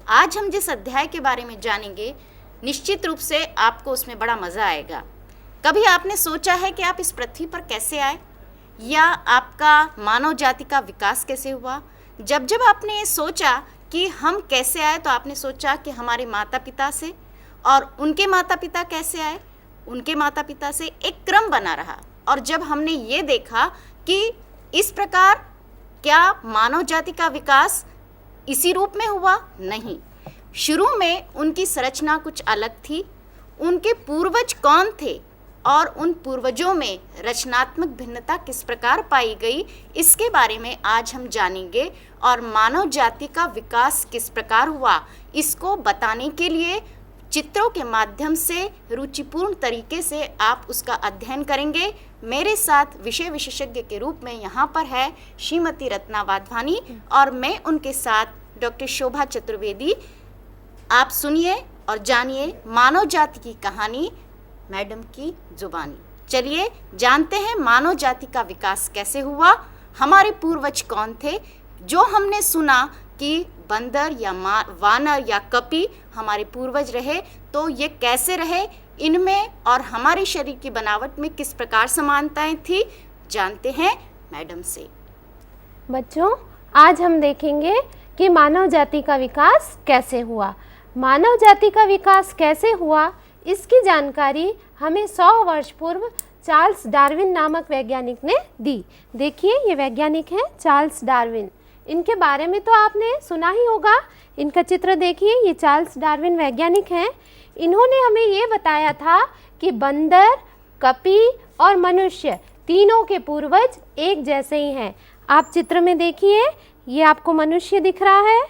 आज हम जिस अध्याय के बारे में जानेंगे, निश्चित रूप से आपको उसमें बड़ा मज़ा आएगा। कभी आपने सोचा है कि आप इस पृथ्वी पर कैसे आए, या आपका मानव जाति का विकास कैसे हुआ? जब जब आपने ये सोचा कि हम कैसे आए, तो आपने सोचा कि हमारे माता पिता से, और उनके माता पिता कैसे आए, उनके माता पिता से एक क्रम बना रहा। और जब हमने ये देखा कि इस प्रकार क्या मानव जाति का विकास इसी रूप में हुआ? नहीं, शुरू में उनकी संरचना कुछ अलग थी। उनके पूर्वज कौन थे और उन पूर्वजों में रचनात्मक भिन्नता किस प्रकार पाई गई, इसके बारे में आज हम जानेंगे। और मानव जाति का विकास किस प्रकार हुआ, इसको बताने के लिए चित्रों के माध्यम से रुचिपूर्ण तरीके से आप उसका अध्ययन करेंगे। मेरे साथ विषय विशेषज्ञ के रूप में यहाँ पर है श्रीमती रत्ना वाधवानी और मैं उनके साथ डॉक्टर शोभा चतुर्वेदी। आप सुनिए और जानिए मानव जाति की कहानी मैडम की जुबानी। चलिए जानते हैं मानव जाति का विकास कैसे हुआ, हमारे पूर्वज कौन थे। जो हमने सुना कि बंदर या वानर या कपि हमारे पूर्वज रहे, तो ये कैसे रहे, इनमें और हमारे शरीर की बनावट में किस प्रकार समानताएं थी, जानते हैं मैडम से। बच्चों, आज हम देखेंगे कि मानव जाति का विकास कैसे हुआ। मानव जाति का विकास कैसे हुआ, इसकी जानकारी हमें 100 वर्ष पूर्व चार्ल्स डार्विन नामक वैज्ञानिक ने दी। देखिए, ये वैज्ञानिक हैं चार्ल्स डार्विन। इनके बारे में तो आपने सुना ही होगा। इनका चित्र देखिए, ये चार्ल्स डार्विन वैज्ञानिक हैं। इन्होंने हमें ये बताया था कि बंदर, कपि और मनुष्य तीनों के पूर्वज एक जैसे ही हैं। आप चित्र में देखिए, ये आपको मनुष्य दिख रहा है,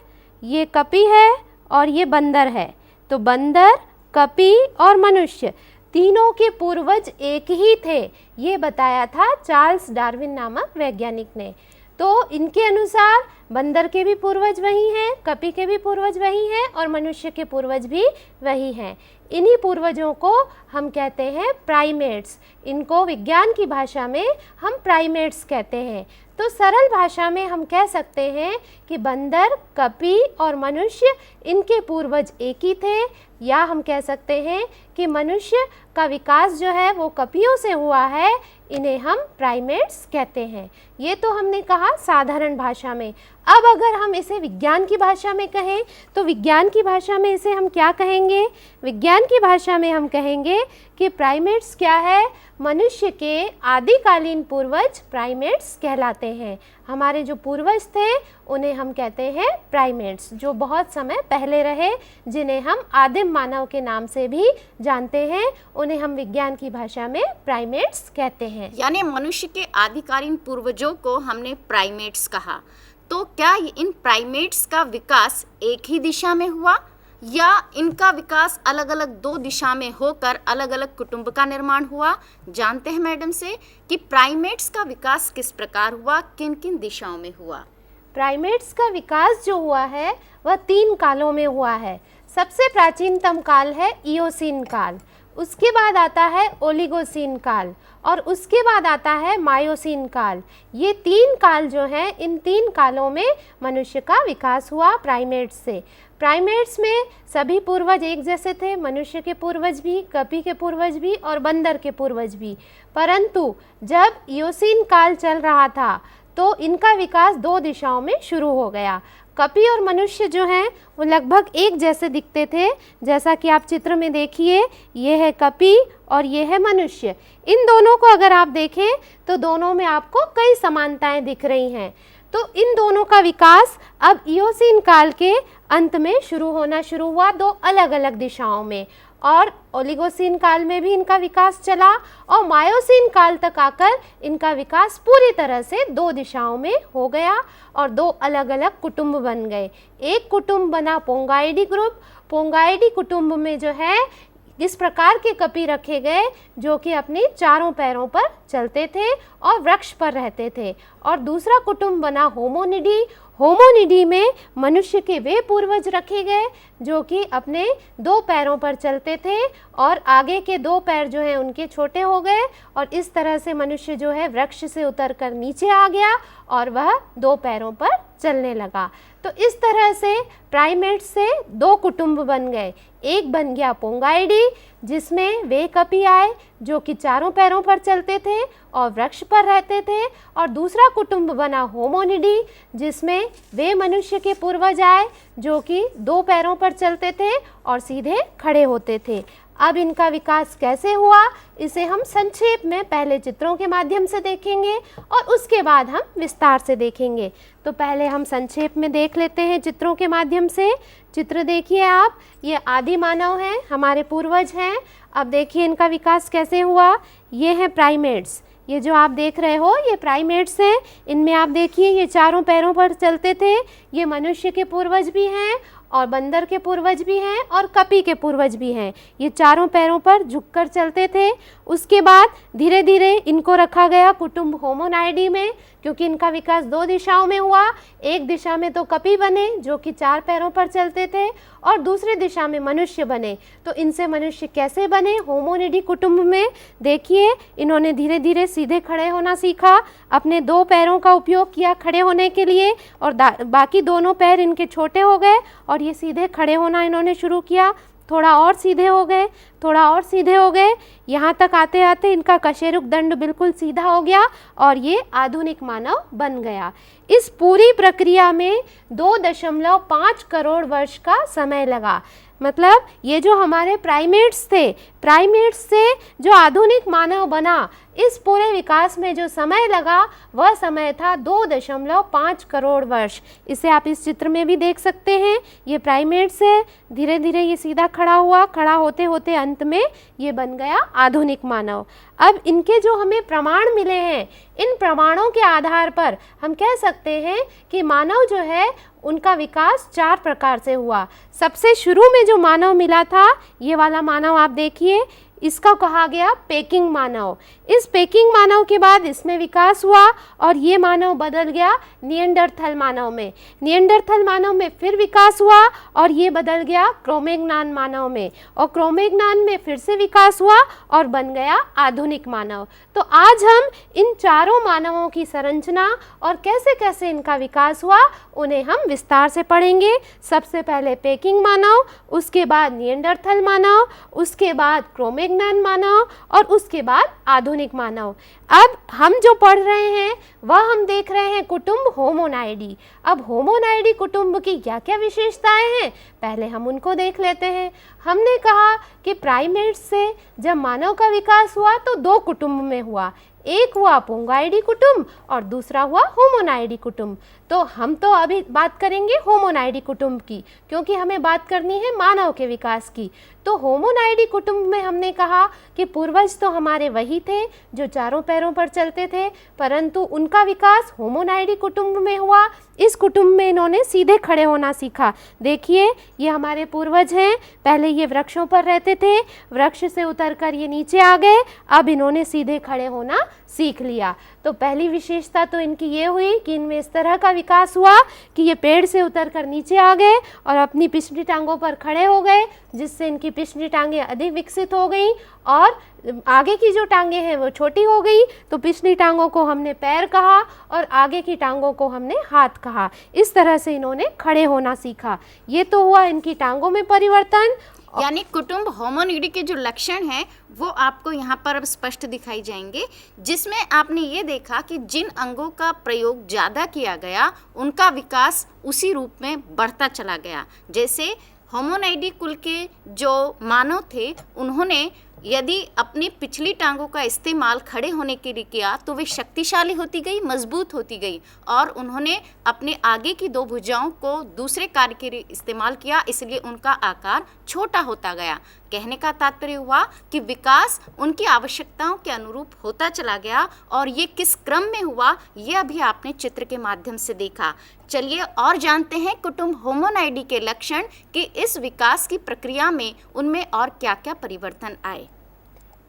ये कपि है और ये बंदर है। तो बंदर, कपि और मनुष्य तीनों के पूर्वज एक ही थे, ये बताया था चार्ल्स डार्विन नामक वैज्ञानिक ने। तो इनके अनुसार बंदर के भी पूर्वज वही हैं, कपि के भी पूर्वज वही हैं और मनुष्य के पूर्वज भी वही हैं। इन्हीं पूर्वजों को हम कहते हैं प्राइमेट्स। इनको विज्ञान की भाषा में हम प्राइमेट्स कहते हैं। तो सरल भाषा में हम कह सकते हैं कि बंदर, कपि और मनुष्य इनके पूर्वज एक ही थे, या हम कह सकते हैं कि मनुष्य का विकास जो है वो कपियों से हुआ है, इन्हें हम प्राइमेट्स कहते हैं। ये तो हमने कहा साधारण भाषा में। अब अगर हम इसे विज्ञान की भाषा में कहें, तो विज्ञान की भाषा में इसे हम क्या कहेंगे? विज्ञान की भाषा में हम कहेंगे कि प्राइमेट्स क्या है? मनुष्य के आदिकालीन पूर्वज प्राइमेट्स कहलाते हैं। हमारे जो पूर्वज थे उन्हें हम कहते हैं प्राइमेट्स, जो बहुत समय पहले रहे, जिन्हें हम आदिम मानव के नाम से भी जानते हैं, उन्हें हम विज्ञान की भाषा में प्राइमेट्स कहते हैं। यानी मनुष्य के आदिकालीन पूर्वजों को हमने प्राइमेट्स कहा। तो क्या इन प्राइमेट्स का विकास एक ही दिशा में हुआ, या इनका विकास अलग अलग 2 दिशा में होकर अलग अलग कुटुंब का निर्माण हुआ? जानते हैं मैडम से कि प्राइमेट्स का विकास किस प्रकार हुआ, किन किन दिशाओं में हुआ। प्राइमेट्स का विकास जो हुआ है वह 3 कालों में हुआ है। सबसे प्राचीनतम काल है इयोसीन काल, उसके बाद आता है ओलिगोसीन काल और उसके बाद आता है मायोसीन काल। ये 3 काल जो हैं, इन 3 कालों में मनुष्य का विकास हुआ प्राइमेट्स से। प्राइमेट्स में सभी पूर्वज एक जैसे थे, मनुष्य के पूर्वज भी, कपि के पूर्वज भी और बंदर के पूर्वज भी। परंतु जब इयोसीन काल चल रहा था तो इनका विकास 2 दिशाओं में शुरू हो गया। कपि और मनुष्य जो हैं वो लगभग एक जैसे दिखते थे, जैसा कि आप चित्र में देखिए, ये है कपि और ये है मनुष्य। इन दोनों को अगर आप देखें तो दोनों में आपको कई समानताएं दिख रही हैं। तो इन दोनों का विकास अब इयोसीन काल के अंत में शुरू हुआ 2 अलग अलग दिशाओं में, और ओलिगोसीन काल में भी इनका विकास चला और मायोसीन काल तक आकर इनका विकास पूरी तरह से 2 दिशाओं में हो गया और 2 अलग अलग कुटुंब बन गए। एक कुटुंब बना पोंगाइडी ग्रुप। पोंगाइडी कुटुंब में जो है इस प्रकार के कपि रखे गए जो कि अपने 4 पैरों पर चलते थे और वृक्ष पर रहते थे। और दूसरा कुटुंब बना होमोनिडी। होमोनिडी में मनुष्य के वे पूर्वज रखे गए जो कि अपने 2 पैरों पर चलते थे और आगे के 2 पैर जो हैं उनके छोटे हो गए, और इस तरह से मनुष्य जो है वृक्ष से उतरकर नीचे आ गया और वह 2 पैरों पर चलने लगा। तो इस तरह से प्राइमेट से दो कुटुंब बन गए। एक बन गया पोंगाइडी, जिसमें वे कपी आए जो कि चारों पैरों पर चलते थे और वृक्ष पर रहते थे, और दूसरा कुटुंब बना होमोनिडी, जिसमें वे मनुष्य के पूर्वज आए जो कि दो पैरों पर चलते थे और सीधे खड़े होते थे। अब इनका विकास कैसे हुआ, इसे हम संक्षेप में पहले चित्रों के माध्यम से देखेंगे और उसके बाद हम विस्तार से देखेंगे। तो पहले हम संक्षेप में देख लेते हैं चित्रों के माध्यम से। चित्र देखिए आप, ये आदि मानव हैं, हमारे पूर्वज हैं। अब देखिए इनका विकास कैसे हुआ। ये हैं प्राइमेट्स, ये जो आप देख रहे हो ये प्राइमेट्स हैं। इनमें आप देखिए ये चारों पैरों पर चलते थे। ये मनुष्य के पूर्वज भी हैं और बंदर के पूर्वज भी हैं और कपी के पूर्वज भी हैं। ये चारों पैरों पर झुककर चलते थे। उसके बाद धीरे धीरे इनको रखा गया कुटुंब होमोनाइडी में, क्योंकि इनका विकास दो दिशाओं में हुआ। एक दिशा में तो कपी बने जो कि चार पैरों पर चलते थे, और दूसरी दिशा में मनुष्य बने। तो इनसे मनुष्य कैसे बने, होमोनिडी कुटुंब में देखिए इन्होंने धीरे धीरे सीधे खड़े होना सीखा। अपने दो पैरों का उपयोग किया खड़े होने के लिए, और बाकी दोनों पैर इनके छोटे हो गए और ये सीधे खड़े होना इन्होंने शुरू किया। थोड़ा और सीधे हो गए, थोड़ा और सीधे हो गए, यहाँ तक आते आते इनका कशेरुक दंड बिल्कुल सीधा हो गया और ये आधुनिक मानव बन गया। इस पूरी प्रक्रिया में 2.5 करोड़ वर्ष का समय लगा। मतलब ये जो हमारे प्राइमेट्स थे, प्राइमेट्स से जो आधुनिक मानव बना, इस पूरे विकास में जो समय लगा वह समय था 2.5 करोड़ वर्ष। इसे आप इस चित्र में भी देख सकते हैं। ये प्राइमेट्स है, धीरे धीरे ये सीधा खड़ा हुआ, खड़ा होते होते अंत में ये बन गया आधुनिक मानव। अब इनके जो हमें प्रमाण मिले हैं, इन प्रमाणों के आधार पर हम कह सकते हैं कि मानव जो है उनका विकास 4 प्रकार से हुआ। सबसे शुरू में जो मानव मिला था, ये वाला मानव आप देखिए, इसका कहा गया पेकिंग मानव। इस पेकिंग मानव के बाद इसमें विकास हुआ और ये मानव बदल गया निएंडरथल मानव में। निएंडरथल मानव में फिर विकास हुआ और ये बदल गया क्रोमैग्नान मानव में, और क्रोमैग्नान में फिर से विकास हुआ और बन गया आधुनिक मानव। तो आज हम इन चारों मानवों की संरचना और कैसे कैसे इनका विकास हुआ उन्हें हम विस्तार से पढ़ेंगे। सबसे पहले पेकिंग मानव, उसके बाद निएंडरथल मानव, उसके बाद क्रोमैग्नान मानव और उसके बाद आधुनिक मानव। अब हम जो पढ़ रहे हैं वह हम देख रहे हैं कुटुंब होमोनाइडी। अब होमोनाइडी कुटुंब की क्या क्या विशेषताएं हैं, पहले हम उनको देख लेते हैं। हमने कहा कि प्राइमेट्स से जब मानव का विकास हुआ तो 2 कुटुंब में हुआ, एक हुआ पोंगाइडी कुटुंब और दूसरा हुआ होमोनाइडी कुटुंब। तो हम तो अभी बात करेंगे होमोनाइडी कुटुंब की, क्योंकि हमें बात करनी है मानव के विकास की। तो होमोनाइडी कुटुंब में हमने कहा कि पूर्वज तो हमारे वही थे जो चारों पैरों पर चलते थे, परंतु उनका विकास होमोनाइडी कुटुंब में हुआ। इस कुटुंब में इन्होंने सीधे खड़े होना सीखा। देखिए ये हमारे पूर्वज हैं, पहले ये वृक्षों पर रहते थे, वृक्ष से उतरकर ये नीचे आ गए, अब इन्होंने सीधे खड़े होना सीख लिया। तो पहली विशेषता तो इनकी ये हुई कि इनमें इस तरह का विकास हुआ कि ये पेड़ से उतरकर नीचे आ गए और अपनी पिछली टांगों पर खड़े हो गए, जिससे इनकी पिछली टांगें अधिक विकसित हो गई और आगे की जो टांगें हैं वो छोटी हो गई। तो पिछली टांगों को हमने पैर कहा और आगे की टांगों को हमने हाथ कहा। इस तरह से इन्होंने खड़े होना सीखा। ये तो हुआ इनकी टांगों में परिवर्तन। यानी कुटुंब होमोनिडी के जो लक्षण हैं वो आपको यहाँ पर अब स्पष्ट दिखाई जाएंगे, जिसमें आपने ये देखा कि जिन अंगों का प्रयोग ज़्यादा किया गया उनका विकास उसी रूप में बढ़ता चला गया। जैसे होमोनिडी कुल के जो मानव थे उन्होंने यदि अपनी पिछली टांगों का इस्तेमाल खड़े होने के लिए किया तो वे शक्तिशाली होती गई, मजबूत होती गई, और उन्होंने अपने आगे की 2 भुजाओं को दूसरे कार्य के लिए इस्तेमाल किया, इसलिए उनका आकार छोटा होता गया। कहने का तात्पर्य हुआ कि विकास उनकी आवश्यकताओं के अनुरूप होता चला गया, और ये किस क्रम में हुआ ये अभी आपने चित्र के माध्यम से देखा। चलिए और जानते हैं कुटुंब होमोनाइडी के लक्षण कि इस विकास की प्रक्रिया में उनमें और क्या क्या परिवर्तन आए।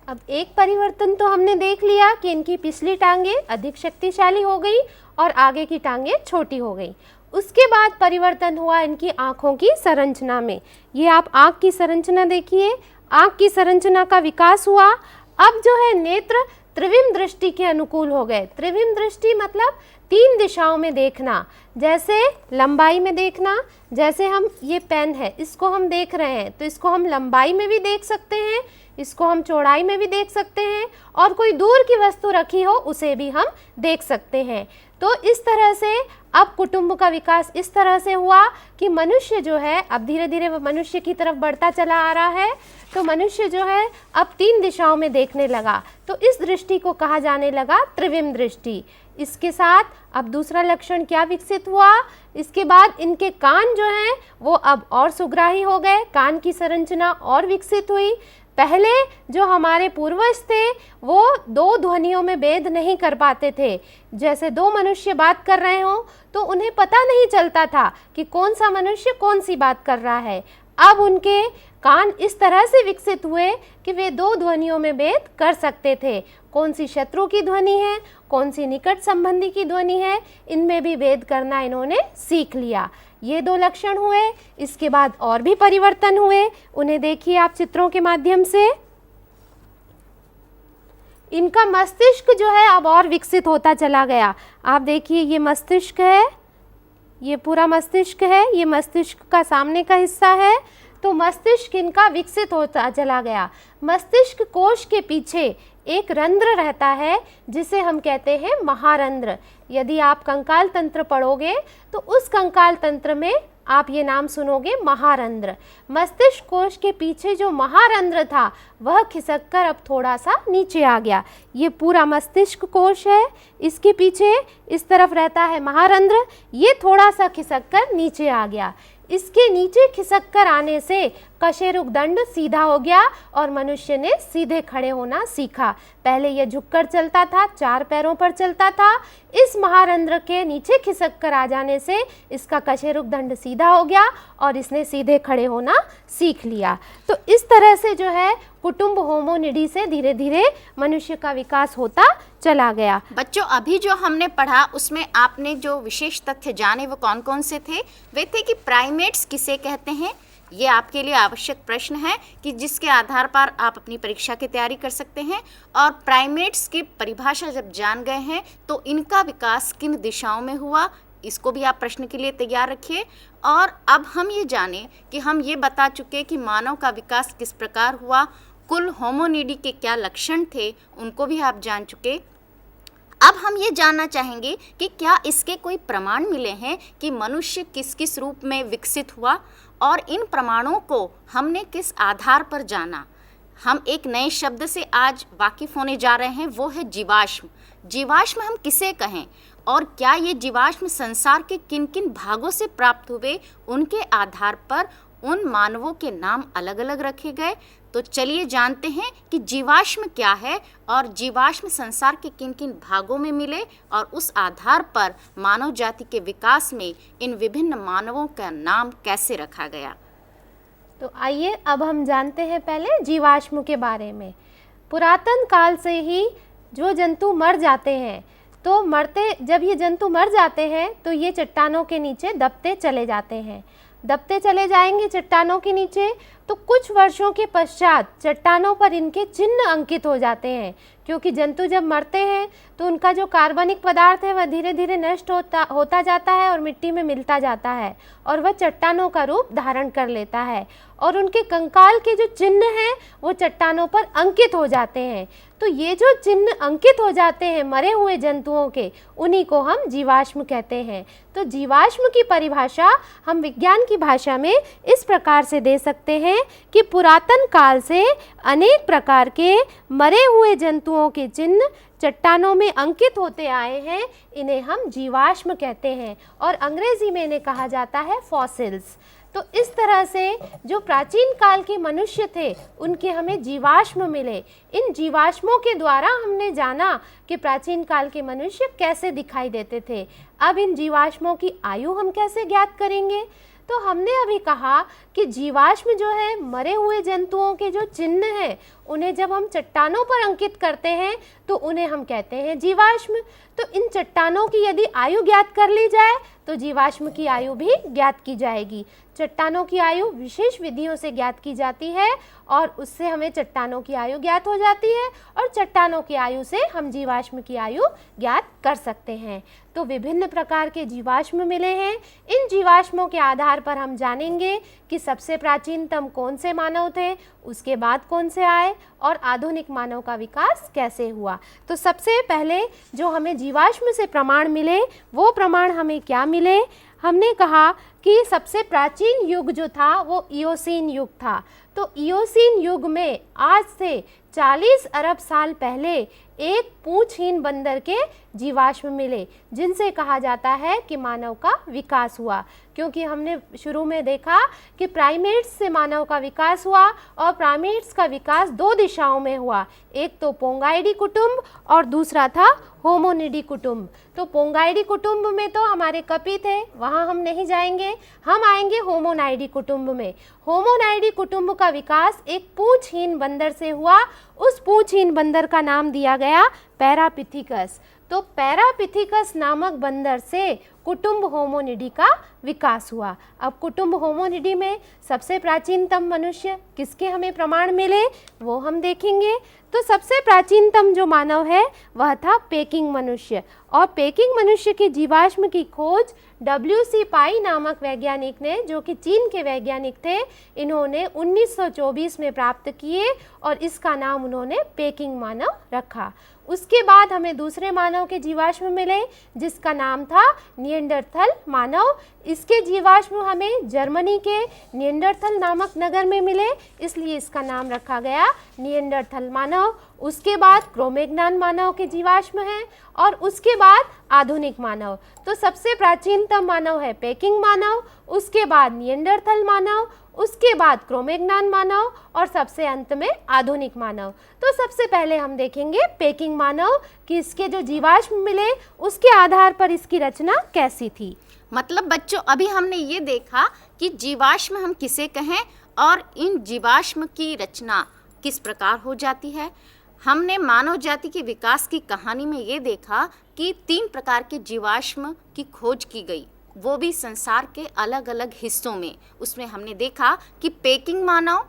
अब एक परिवर्तन तो हमने देख लिया कि इनकी पिछली टांगें अधिक शक्तिशाली हो गई और आगे की टांगें छोटी हो गई। उसके बाद परिवर्तन हुआ इनकी आँखों की संरचना में। ये आप आँख की संरचना देखिए, आँख की संरचना का विकास हुआ। अब जो है नेत्र त्रिविम दृष्टि के अनुकूल हो गए। त्रिविम दृष्टि मतलब 3 दिशाओं में देखना, जैसे लंबाई में देखना, जैसे हम ये पेन है इसको हम देख रहे हैं तो इसको हम लंबाई में भी देख सकते हैं, इसको हम चौड़ाई में भी देख सकते हैं, और कोई दूर की वस्तु रखी हो उसे भी हम देख सकते हैं। तो इस तरह से अब कुटुंब का विकास इस तरह से हुआ कि मनुष्य जो है अब धीरे धीरे मनुष्य की तरफ बढ़ता चला आ रहा है। तो मनुष्य जो है अब 3 दिशाओं में देखने लगा, तो इस दृष्टि को कहा जाने लगा त्रिविम दृष्टि। इसके साथ अब दूसरा लक्षण क्या विकसित हुआ, इसके बाद इनके कान जो हैं वो अब और सुग्राही हो गए, कान की संरचना और विकसित हुई। पहले जो हमारे पूर्वज थे वो 2 ध्वनियों में भेद नहीं कर पाते थे, जैसे 2 मनुष्य बात कर रहे हों तो उन्हें पता नहीं चलता था कि कौन सा मनुष्य कौन सी बात कर रहा है। अब उनके कान इस तरह से विकसित हुए कि वे 2 ध्वनियों में भेद कर सकते थे, कौन सी शत्रु की ध्वनि है, कौन सी निकट संबंधी की ध्वनि है, इनमें भी भेद करना इन्होंने सीख लिया। ये 2 लक्षण हुए। इसके बाद और भी परिवर्तन हुए, उन्हें देखिए आप चित्रों के माध्यम से। इनका मस्तिष्क जो है अब और विकसित होता चला गया। आप देखिए ये मस्तिष्क है, ये पूरा मस्तिष्क है, ये मस्तिष्क का सामने का हिस्सा है। तो मस्तिष्क इनका विकसित होता चला गया। मस्तिष्क कोश के पीछे एक रंध्र रहता है जिसे हम कहते हैं महारंध्र। यदि आप कंकाल तंत्र पढ़ोगे तो उस कंकाल तंत्र में आप ये नाम सुनोगे महारंध्र। मस्तिष्क कोश के पीछे जो महारंध्र था वह खिसक कर अब थोड़ा सा नीचे आ गया। ये पूरा मस्तिष्क कोश है, इसके पीछे इस तरफ रहता है महारंध्र, ये थोड़ा सा खिसक कर नीचे आ गया। इसके नीचे खिसक कर आने से कशेरुक दंड सीधा हो गया और मनुष्य ने सीधे खड़े होना सीखा। पहले यह झुककर चलता था, 4 पैरों पर चलता था। इस महारंध्र के नीचे खिसक कर आ जाने से इसका कशेरुक दंड सीधा हो गया और इसने सीधे खड़े होना सीख लिया। तो इस तरह से जो है कुटुंब होमोनिडी से धीरे धीरे मनुष्य का विकास होता चला गया। बच्चों, अभी जो हमने पढ़ा उसमें आपने जो विशेष तथ्य जाने वो कौन कौन से थे? वे थे कि प्राइमेट्स किसे कहते हैं। ये आपके लिए आवश्यक प्रश्न है कि जिसके आधार पर आप अपनी परीक्षा की तैयारी कर सकते हैं। और प्राइमेट्स की परिभाषा जब जान गए हैं तो इनका विकास किन दिशाओं में हुआ, इसको भी आप प्रश्न के लिए तैयार रखिए। और अब हम ये जानें कि हम ये बता चुके कि मानव का विकास किस प्रकार हुआ, कुल होमोनिडी के क्या लक्षण थे उनको भी आप जान चुके। अब हम ये जानना चाहेंगे कि क्या इसके कोई प्रमाण मिले हैं कि मनुष्य किस किस रूप में विकसित हुआ, और इन प्रमाणों को हमने किस आधार पर जाना। हम एक नए शब्द से आज वाकिफ होने जा रहे हैं, वो है जीवाश्म। जीवाश्म हम किसे कहें और क्या ये जीवाश्म संसार के किन किन भागों से प्राप्त हुए, उनके आधार पर उन मानवों के नाम अलग अलग रखे गए। तो चलिए जानते हैं कि जीवाश्म क्या है और जीवाश्म संसार के किन किन भागों में मिले और उस आधार पर मानव जाति के विकास में इन विभिन्न मानवों का नाम कैसे रखा गया। तो आइए अब हम जानते हैं पहले जीवाश्म के बारे में। पुरातन काल से ही जो जंतु मर जाते हैं तो जब ये जंतु मर जाते हैं तो ये चट्टानों के नीचे दबते चले जाते हैं। दबते चले जाएंगे चट्टानों के नीचे तो कुछ वर्षों के पश्चात चट्टानों पर इनके चिन्ह अंकित हो जाते हैं, क्योंकि जंतु जब मरते हैं तो उनका जो कार्बनिक पदार्थ है वह धीरे धीरे नष्ट होता जाता है और मिट्टी में मिलता जाता है और वह चट्टानों का रूप धारण कर लेता है और उनके कंकाल के जो चिन्ह हैं वो चट्टानों पर अंकित हो जाते हैं। तो ये जो चिन्ह अंकित हो जाते हैं मरे हुए जंतुओं के, उन्हीं को हम जीवाश्म कहते हैं। तो जीवाश्म की परिभाषा हम विज्ञान की भाषा में इस प्रकार से दे सकते हैं कि पुरातन काल से अनेक प्रकार के मरे हुए जंतुओं के चिन्ह चट्टानों में अंकित होते आए हैं, इन्हें हम जीवाश्म कहते हैं और अंग्रेजी में इन्हें कहा जाता है फॉसिल्स। तो इस तरह से जो प्राचीन काल के मनुष्य थे उनके हमें जीवाश्म मिले। इन जीवाश्मों के द्वारा हमने जाना कि प्राचीन काल के मनुष्य कैसे दिखाई देते थे। अब इन जीवाश्मों की आयु हम कैसे ज्ञात करेंगे? तो हमने अभी कहा कि जीवाश्म जो है मरे हुए जंतुओं के जो चिन्ह हैं उन्हें जब हम चट्टानों पर अंकित करते हैं तो उन्हें हम कहते हैं जीवाश्म। तो इन चट्टानों की यदि आयु ज्ञात कर ली जाए तो जीवाश्म की आयु भी ज्ञात की जाएगी। चट्टानों की आयु विशेष विधियों से ज्ञात की जाती है और उससे हमें चट्टानों की आयु ज्ञात हो जाती है और चट्टानों की आयु से हम जीवाश्म की आयु ज्ञात कर सकते हैं। तो विभिन्न प्रकार के जीवाश्म मिले हैं। इन जीवाश्मों के आधार पर हम जानेंगे कि सबसे प्राचीनतम कौन से मानव थे, उसके बाद कौन से आए और आधुनिक मानव का विकास कैसे हुआ। तो सबसे पहले जो हमें जीवाश्म से प्रमाण मिले वो प्रमाण हमें क्या मिले? हमने कहा कि सबसे प्राचीन युग जो था वो इयोसीन युग था। तो इयोसीन युग में आज से 40 अरब साल पहले एक पूंछहीन बंदर के जीवाश्म मिले, जिनसे कहा जाता है कि मानव का विकास हुआ। क्योंकि हमने शुरू में देखा कि प्राइमेट्स से मानव का विकास हुआ और प्राइमेट्स का विकास दो दिशाओं में हुआ, एक तो पोंगाइडी कुटुंब और दूसरा था होमोनिडी कुटुंब। तो पोंगाइडी कुटुंब में तो हमारे कपी थे, वहाँ हम नहीं जाएंगे, हम आएंगे होमोनाइडी कुटुंब में। होमोनाइडी कुटुंब का विकास एक पूंछहीन बंदर से हुआ। उस पूंछहीन बंदर का नाम दिया गया पैरापिथिकस। तो पैरापिथिकस नामक बंदर से कुटुंब होमोनिडी का विकास हुआ। अब कुटुंब होमोनिडी में सबसे प्राचीनतम मनुष्य किसके हमें प्रमाण मिले वो हम देखेंगे। तो सबसे प्राचीनतम जो मानव है वह था पेकिंग मनुष्य, और पेकिंग मनुष्य के जीवाश्म की खोज W.C. पाई नामक वैज्ञानिक ने, जो कि चीन के वैज्ञानिक थे, इन्होंने 1924 में प्राप्त किए और इसका नाम उन्होंने पेकिंग मानव रखा। उसके बाद हमें दूसरे मानव के जीवाश्म मिले जिसका नाम था निएंडरथल मानव। इसके जीवाश्म हमें जर्मनी के निएंडरथल नामक नगर में मिले, इसलिए इसका नाम रखा गया निएंडरथल मानव। उसके बाद क्रोमैग्नॉन मानव के जीवाश्म हैं और उसके बाद आधुनिक मानव। तो सबसे प्राचीनतम मानव है पेकिंग मानव, उसके बाद निएंडरथल मानव, उसके बाद क्रोमैग्नॉन मानव और सबसे अंत में आधुनिक मानव। तो सबसे पहले हम देखेंगे पेकिंग मानव कि इसके जो जीवाश्म मिले उसके आधार पर इसकी रचना कैसी थी। मतलब बच्चों, अभी हमने ये देखा कि जीवाश्म हम किसे कहें और इन जीवाश्म की रचना किस प्रकार हो जाती है। हमने मानव जाति के विकास की कहानी में ये देखा कि 3 प्रकार के जीवाश्म की खोज की गई, वो भी संसार के अलग अलग हिस्सों में। उसमें हमने देखा कि पेकिंग मानव,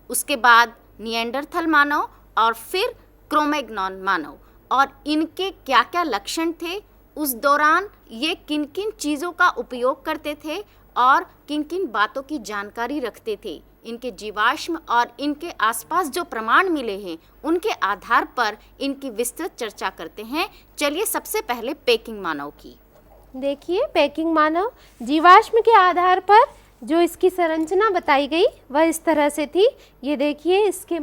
उसके बाद निएंडरथल मानव और फिर क्रोमैग्नॉन मानव, और इनके क्या क्या लक्षण थे, उस दौरान ये किन किन चीज़ों का उपयोग करते थे और किन किन बातों की जानकारी रखते थे। इनके जीवाश्म और इनके आसपास जो प्रमाण मिले हैं उनके आधार पर इनकी विस्तृत चर्चा करते हैं। चलिए सबसे पहले पेकिंग मानव की देखिए। पेकिंग मानव जीवाश्म के आधार पर जो इसकी संरचना बताई गई वह इस तरह से थी। ये देखिए, इसके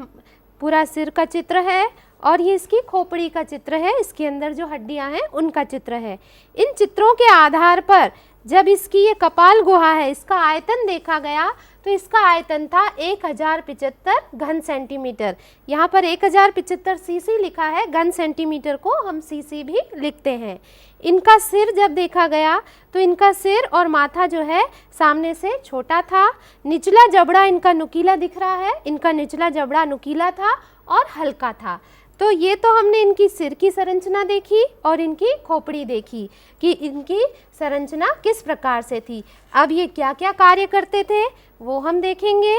पूरा सिर का चित्र है और ये इसकी खोपड़ी का चित्र है, इसके अंदर जो हड्डियां हैं उनका चित्र है। इन चित्रों के आधार पर जब इसकी ये कपाल गुहा है इसका आयतन देखा गया तो इसका आयतन था 1075 घन सेंटीमीटर। यहाँ पर 1075 सीसी लिखा है, घन सेंटीमीटर को हम सीसी भी लिखते हैं। इनका सिर जब देखा गया तो इनका सिर और माथा जो है सामने से छोटा था। निचला जबड़ा इनका नुकीला दिख रहा है, इनका निचला जबड़ा नुकीला था और हल्का था। तो ये तो हमने इनकी सिर की संरचना देखी और इनकी खोपड़ी देखी कि इनकी संरचना किस प्रकार से थी। अब ये क्या क्या कार्य करते थे वो हम देखेंगे।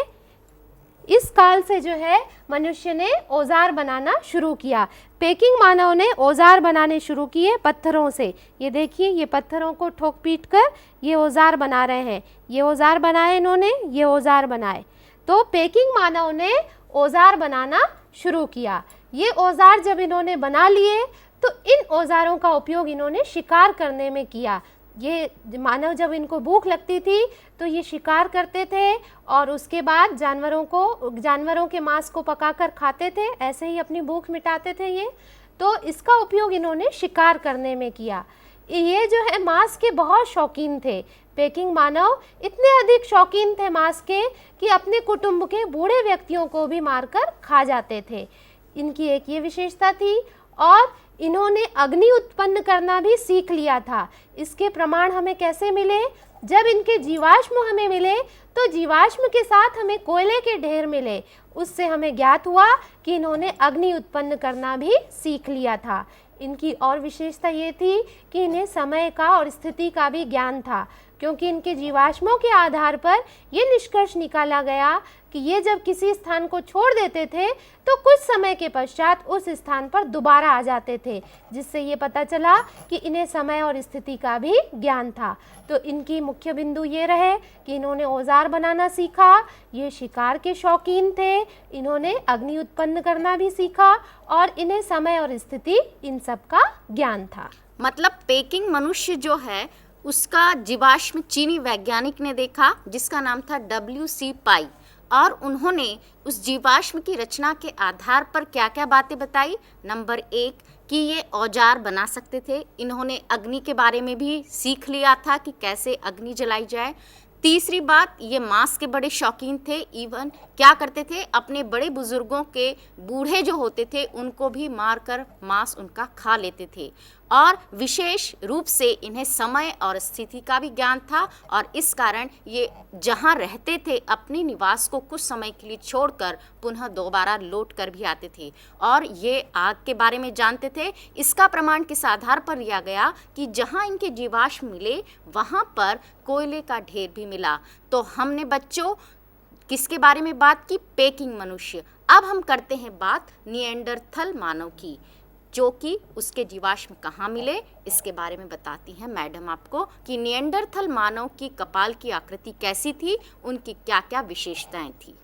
इस काल से जो है मनुष्य ने औजार बनाना शुरू किया। पेकिंग मानव ने औजार बनाने शुरू किए पत्थरों से। ये देखिए, ये पत्थरों को ठोक पीट कर ये औजार बना रहे हैं। ये औजार बनाए इन्होंने, ये औजार बनाए। तो पेकिंग मानव ने औजार बनाना शुरू किया। ये औजार जब इन्होंने बना लिए तो इन औजारों का उपयोग इन्होंने शिकार करने में किया। ये मानव जब इनको भूख लगती थी तो ये शिकार करते थे और उसके बाद जानवरों के मांस को पकाकर खाते थे, ऐसे ही अपनी भूख मिटाते थे ये। तो इसका उपयोग इन्होंने शिकार करने में किया। ये जो है मांस के बहुत शौकीन थे। पेकिंग मानव इतने अधिक शौकीन थे मांस के कि अपने कुटुंब के बूढ़े व्यक्तियों को भी मारकर खा जाते थे। इनकी एक ये विशेषता थी और इन्होंने अग्नि उत्पन्न करना भी सीख लिया था। इसके प्रमाण हमें कैसे मिले? जब इनके जीवाश्म हमें मिले तो जीवाश्म के साथ हमें कोयले के ढेर मिले, उससे हमें ज्ञात हुआ कि इन्होंने अग्नि उत्पन्न करना भी सीख लिया था। इनकी और विशेषता ये थी कि इन्हें समय का और स्थिति का भी ज्ञान था, क्योंकि इनके जीवाश्मों के आधार पर ये निष्कर्ष निकाला गया कि ये जब किसी स्थान को छोड़ देते थे तो कुछ समय के पश्चात उस स्थान पर दोबारा आ जाते थे, जिससे ये पता चला कि इन्हें समय और स्थिति का भी ज्ञान था। तो इनकी मुख्य बिंदु ये रहे कि इन्होंने औजार बनाना सीखा, ये शिकार के शौकीन थे, इन्होंने अग्नि उत्पन्न करना भी सीखा और इन्हें समय और स्थिति इन सब का ज्ञान था। मतलब पेकिंग मनुष्य जो है उसका जीवाश्म चीनी वैज्ञानिक ने देखा जिसका नाम था WC पाई, और उन्होंने उस जीवाश्म की रचना के आधार पर क्या क्या बातें बताई। नंबर 1 कि ये औजार बना सकते थे, इन्होंने अग्नि के बारे में भी सीख लिया था कि कैसे अग्नि जलाई जाए। तीसरी बात, ये मांस के बड़े शौकीन थे, इवन क्या करते थे अपने बड़े बुजुर्गों के बूढ़े जो होते थे उनको भी मारकर मांस उनका खा लेते थे। और विशेष रूप से इन्हें समय और स्थिति का भी ज्ञान था, और इस कारण ये जहाँ रहते थे अपने निवास को कुछ समय के लिए छोड़कर पुनः दोबारा लौट कर भी आते थे, और ये आग के बारे में जानते थे। इसका प्रमाण किस आधार पर लिया गया कि जहाँ इनके जीवाश्म मिले वहाँ पर कोयले का ढेर भी मिला। तो हमने बच्चों किसके बारे में बात की? पेकिंग मनुष्य। अब हम करते हैं बात निएंडरथल मानव की, जो कि उसके जीवाश्म कहाँ मिले इसके बारे में बताती हैं मैडम आपको कि निएंडरथल मानव की कपाल की आकृति कैसी थी, उनकी क्या क्या विशेषताएं थी।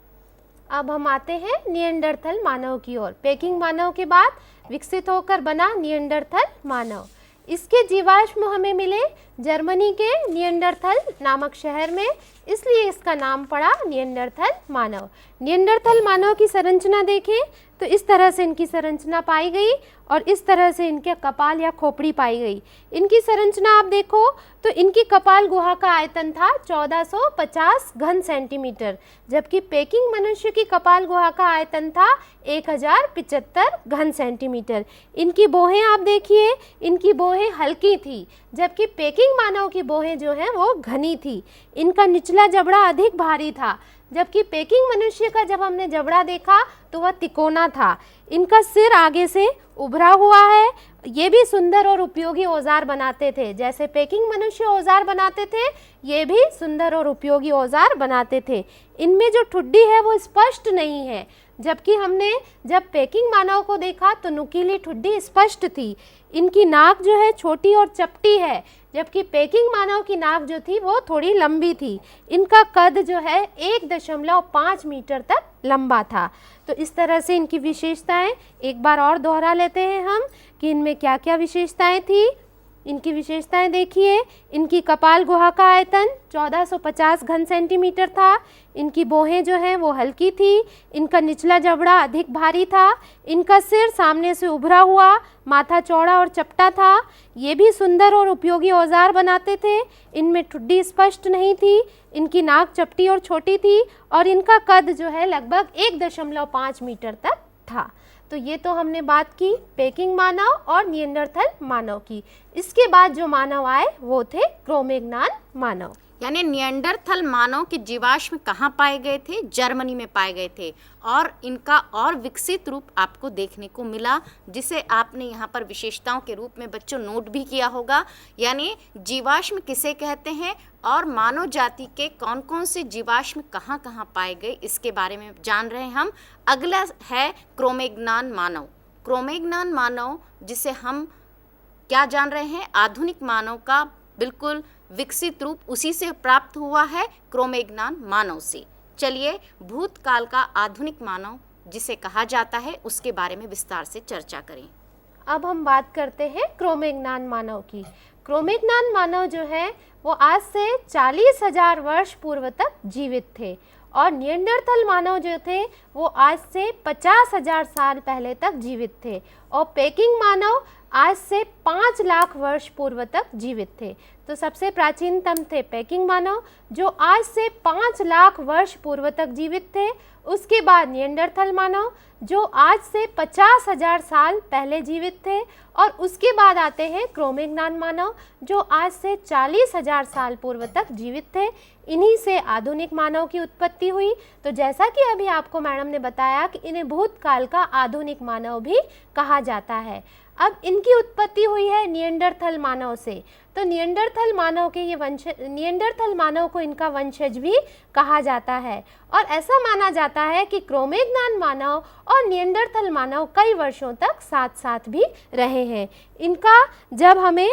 अब हम आते हैं निएंडरथल मानव की ओर। पेकिंग मानव के बाद विकसित होकर बना निएंडरथल मानव। इसके जीवाश्म हमें मिले जर्मनी के निएंडरथल नामक शहर में, इसलिए इसका नाम पड़ा निएंडरथल मानव। निएंडरथल मानव की संरचना देखें तो इस तरह से इनकी संरचना पाई गई और इस तरह से इनके कपाल या खोपड़ी पाई गई। इनकी संरचना आप देखो तो इनकी कपाल गुहा का आयतन था 1450 घन सेंटीमीटर, जबकि पेकिंग मनुष्य की कपाल गुहा का आयतन था 1075 घन सेंटीमीटर। इनकी बोहें आप देखिए, इनकी बोहें हल्की थी, जबकि पेकिंग मानव की बोहें जो हैं वो घनी थी। इनका निचला जबड़ा अधिक भारी था, जबकि पेकिंग मनुष्य का जब हमने जबड़ा देखा तो वह तिकोना था। इनका सिर आगे से उभरा हुआ है। ये भी सुंदर और उपयोगी औजार बनाते थे, जैसे पेकिंग मनुष्य औजार बनाते थे, ये भी सुंदर और उपयोगी औजार बनाते थे। इनमें जो ठुड्डी है वो स्पष्ट नहीं है, जबकि हमने जब पेकिंग मानव को देखा तो नुकीली ठुड्डी स्पष्ट थी। इनकी नाक जो है छोटी और चपटी है, जबकि पेकिंग मानव की नाक जो थी वो थोड़ी लंबी थी। इनका कद जो है 1.5 मीटर तक लंबा था। तो इस तरह से इनकी विशेषताएं एक बार और दोहरा लेते हैं हम कि इनमें क्या क्या विशेषताएं थी। इनकी विशेषताएं देखिए, इनकी कपाल गुहा का आयतन 1450 घन सेंटीमीटर था। इनकी बोहें जो हैं वो हल्की थी। इनका निचला जबड़ा अधिक भारी था। इनका सिर सामने से उभरा हुआ, माथा चौड़ा और चपटा था। ये भी सुंदर और उपयोगी औजार बनाते थे। इनमें ठुड्डी स्पष्ट नहीं थी। इनकी नाक चपटी और छोटी थी और इनका कद जो है लगभग 1.5 मीटर तक था। तो ये तो हमने बात की पेकिंग मानव और निएंडरथल मानव की। इसके बाद जो मानव आए वो थे क्रोमैग्नान मानव। यानी निएंडरथल मानव के जीवाश्म कहाँ पाए गए थे? जर्मनी में पाए गए थे, और इनका और विकसित रूप आपको देखने को मिला, जिसे आपने यहाँ पर विशेषताओं के रूप में बच्चों नोट भी किया होगा। यानी जीवाश्म किसे कहते हैं और मानव जाति के कौन कौन से जीवाश्म कहाँ कहाँ पाए गए इसके बारे में जान रहे हैं हम। अगला है क्रोमैग्नान मानव। क्रोमैग्नान मानव जिसे हम क्या जान रहे हैं? आधुनिक मानव का बिल्कुल विकसित रूप उसी से प्राप्त हुआ है, क्रोमैग्नान मानव से। चलिए भूतकाल का आधुनिक मानव जिसे कहा जाता है उसके बारे में विस्तार से चर्चा करें। अब हम बात करते हैं क्रोमैग्नान मानव की। क्रोमैग्नान मानव जो है वो आज से 40,000 वर्ष पूर्व तक जीवित थे, और निएंडरथल मानव जो थे वो आज से 50,000 साल पहले तक जीवित थे, और पेकिंग मानव आज से 5 लाख वर्ष पूर्व तक जीवित थे। तो सबसे प्राचीनतम थे पेकिंग मानव जो आज से 5 लाख वर्ष पूर्व तक जीवित थे। उसके बाद निएंडरथल मानव जो आज से 50,000 साल पहले जीवित थे, और उसके बाद आते हैं क्रोमैग्नान मानव जो आज से 40,000 साल पूर्व तक जीवित थे। इन्हीं से आधुनिक मानव की उत्पत्ति हुई। तो जैसा कि अभी आपको मैडम ने बताया कि इन्हें भूतकाल का आधुनिक मानव भी कहा जाता है। अब इनकी उत्पत्ति हुई है निएंडरथल मानव से। तो निएंडरथल मानव के निएंडरथल मानव को इनका वंशज भी कहा जाता है। और ऐसा माना जाता है कि क्रोमेग्नान मानव और निएंडरथल मानव कई वर्षों तक साथ साथ भी रहे हैं। इनका जब हमें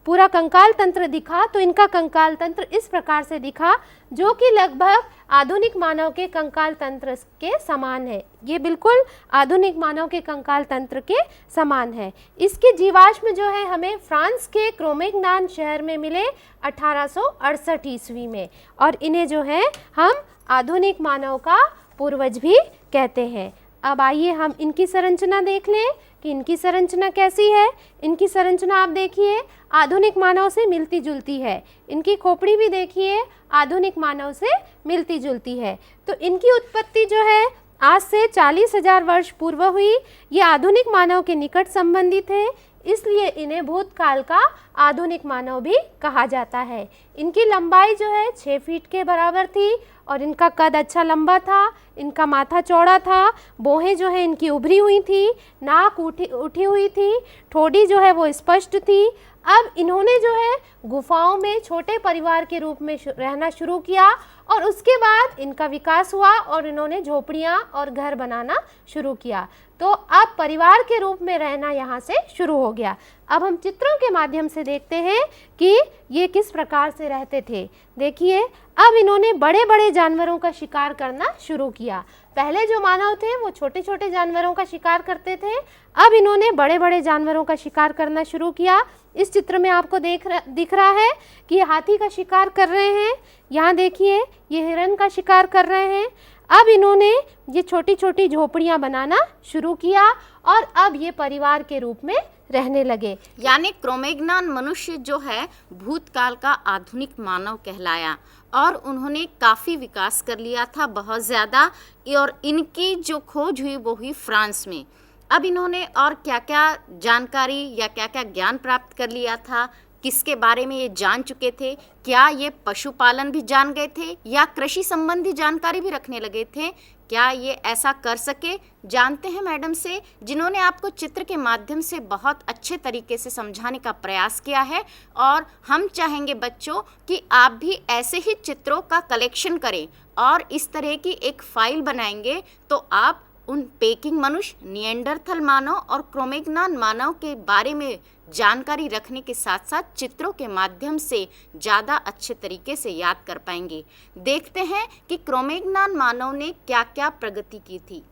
पूरा कंकाल तंत्र दिखा तो इनका कंकाल तंत्र इस प्रकार से दिखा, जो कि लगभग आधुनिक मानव के कंकाल तंत्र के समान है। ये बिल्कुल आधुनिक मानव के कंकाल तंत्र के समान है। इसके जीवाश्म जो है हमें फ्रांस के क्रोमेग्नान शहर में मिले 1868 ईस्वी में, और इन्हें जो है हम आधुनिक मानव का पूर्वज भी कहते हैं। अब आइए हम इनकी संरचना देख लें कि इनकी संरचना कैसी है। इनकी संरचना आप देखिए आधुनिक मानव से मिलती जुलती है। इनकी खोपड़ी भी देखिए आधुनिक मानव से मिलती जुलती है। तो इनकी उत्पत्ति जो है आज से 40,000 वर्ष पूर्व हुई। ये आधुनिक मानव के निकट संबंधी थे, इसलिए इन्हें भूतकाल का आधुनिक मानव भी कहा जाता है। इनकी लंबाई जो है 6 फीट के बराबर थी और इनका कद अच्छा लंबा था। इनका माथा चौड़ा था, भौहें जो है इनकी उभरी हुई थी, नाक उठी हुई थी, ठोड़ी जो है वो स्पष्ट थी। अब इन्होंने जो है गुफाओं में छोटे परिवार के रूप में रहना शुरू किया और उसके बाद इनका विकास हुआ और इन्होंने झोपड़ियाँ और घर बनाना शुरू किया। तो अब परिवार के रूप में रहना यहाँ से शुरू हो गया। अब हम चित्रों के माध्यम से देखते हैं कि ये किस प्रकार से रहते थे। देखिए अब इन्होंने बड़े बड़े जानवरों का शिकार करना शुरू किया। पहले जो मानव थे वो छोटे छोटे जानवरों का शिकार करते थे, अब इन्होंने बड़े बड़े जानवरों का शिकार करना शुरू किया। इस चित्र में आपको दिख रहा है कि ये हाथी का शिकार कर रहे हैं। यहाँ देखिए ये हिरन का शिकार कर रहे हैं। अब इन्होंने ये छोटी छोटी झोपड़ियाँ बनाना शुरू किया और अब ये परिवार के रूप में रहने लगे। यानी क्रोमेग्नान मनुष्य जो है भूतकाल का आधुनिक मानव कहलाया और उन्होंने काफ़ी विकास कर लिया था, बहुत ज़्यादा। और इनकी जो खोज हुई वो हुई फ्रांस में। अब इन्होंने और क्या क्या जानकारी या क्या क्या ज्ञान प्राप्त कर लिया था, किसके बारे में ये जान चुके थे, क्या ये पशुपालन भी जान गए थे या कृषि संबंधी जानकारी भी रखने लगे थे, क्या ये ऐसा कर सके, जानते हैं मैडम से, जिन्होंने आपको चित्र के माध्यम से बहुत अच्छे तरीके से समझाने का प्रयास किया है। और हम चाहेंगे बच्चों कि आप भी ऐसे ही चित्रों का कलेक्शन करें और इस तरह की एक फाइल बनाएंगे तो आप उन पेकिंग मनुष्य, निएंडरथल मानव और क्रोमेग्नान मानव के बारे में जानकारी रखने के साथ साथ चित्रों के माध्यम से ज़्यादा अच्छे तरीके से याद कर पाएंगे। देखते हैं कि क्रोमेग्नान मानव ने क्या क्या प्रगति की थी।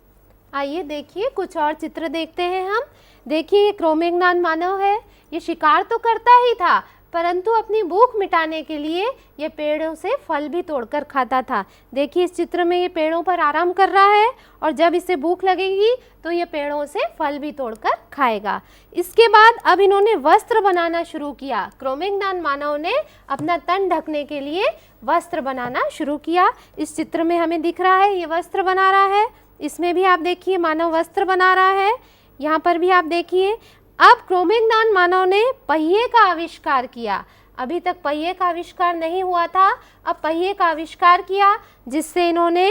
आइए देखिए कुछ और चित्र देखते हैं हम। देखिए ये क्रोमेग्नान मानव है। ये शिकार तो करता ही था परंतु अपनी भूख मिटाने के लिए ये पेड़ों से फल भी तोड़कर खाता था। देखिए इस चित्र में ये पेड़ों पर आराम कर रहा है और जब इसे भूख लगेगी तो ये पेड़ों से फल भी तोड़कर खाएगा। इसके बाद अब इन्होंने वस्त्र बनाना शुरू किया। क्रोमेग्नान मानव ने अपना तन ढकने के लिए वस्त्र बनाना शुरू किया। इस चित्र में हमें दिख रहा है ये वस्त्र बना रहा है। इसमें भी आप देखिए मानव वस्त्र बना रहा है। यहाँ पर भी आप देखिए। अब क्रोमेग्नान मानव ने पहिए का आविष्कार किया। अभी तक पहिए का आविष्कार नहीं हुआ था, अब पहिए का आविष्कार किया जिससे इन्होंने